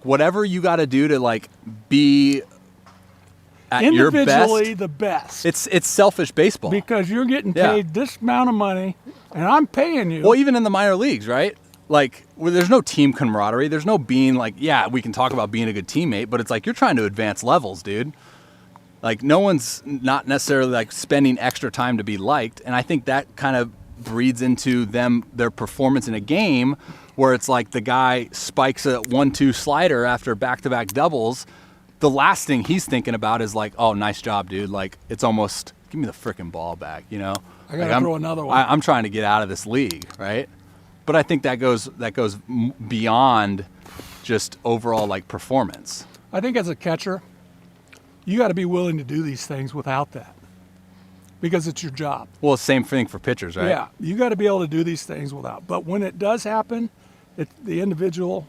whatever you got to do to like be at your best. Individually the best. It's selfish baseball. Because you're getting paid this amount of money, and I'm paying you. Well, even in the minor leagues, right? Like, there's no team camaraderie. There's no being like, yeah, we can talk about being a good teammate, but it's like you're trying to advance levels, dude. Like, no one's not necessarily like spending extra time to be liked, and I think that kind of breeds into their performance in a game where it's like the guy spikes a 1-2 slider after back-to-back doubles. The last thing he's thinking about is like, oh, nice job, dude. Like, it's almost, give me the freaking ball back, you know? I got to throw another one. I'm trying to get out of this league, right? But I think that goes beyond just overall like performance. I think as a catcher, you got to be willing to do these things without that, because it's your job. Well, same thing for pitchers, right? Yeah, you got to be able to do these things without. But when it does happen, the individual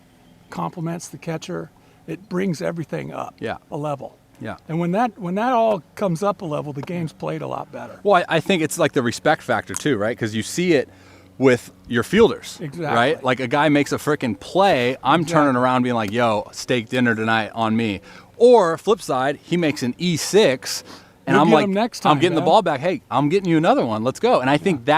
compliments the catcher. It brings everything up a level. Yeah. And when that all comes up a level, the game's played a lot better. Well, I think it's like the respect factor too, right? Because you see it with your fielders, exactly. Right? Like a guy makes a freaking play, I'm turning around being like, yo, steak dinner tonight on me. Or flip side, he makes an E6, and I'm like, next time, I'm getting the ball back. Hey, I'm getting you another one. Let's go. And I think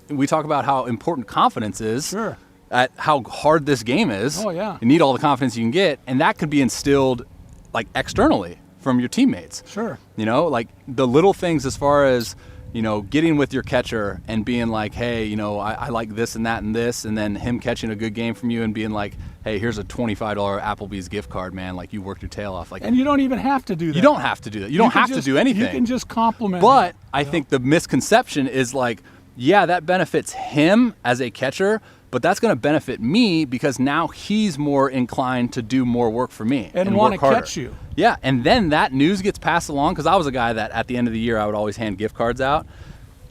we talk about how important confidence is. Sure. At how hard this game is. Oh, yeah. You need all the confidence you can get, and that could be instilled like externally from your teammates. Sure. You know, like the little things as far as, you know, getting with your catcher and being like, hey, you know, I like this and that and this, and then him catching a good game from you and being like, hey, here's a $25 Applebee's gift card, man. Like, you worked your tail off. Like, and you don't even have to do that. You don't have to do that. You don't have to do anything. You can just compliment But him. I think the misconception is like, yeah, that benefits him as a catcher, but that's going to benefit me because now he's more inclined to do more work for me and want to catch you. Yeah, and then that news gets passed along, because I was a guy that at the end of the year I would always hand gift cards out,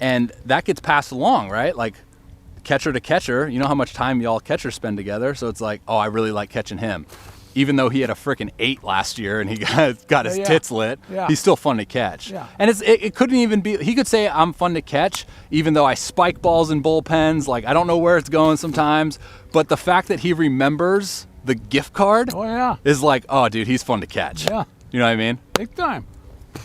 and that gets passed along, right? Like catcher to catcher, you know how much time y'all catchers spend together, so it's like, oh, I really like catching him. Even though he had a freaking 8 last year and he got his tits lit, he's still fun to catch. Yeah. And it couldn't even be, he could say I'm fun to catch, even though I spike balls in bullpens. Like, I don't know where it's going sometimes. But the fact that he remembers the gift card is like, oh, dude, he's fun to catch. Yeah. You know what I mean? Big time.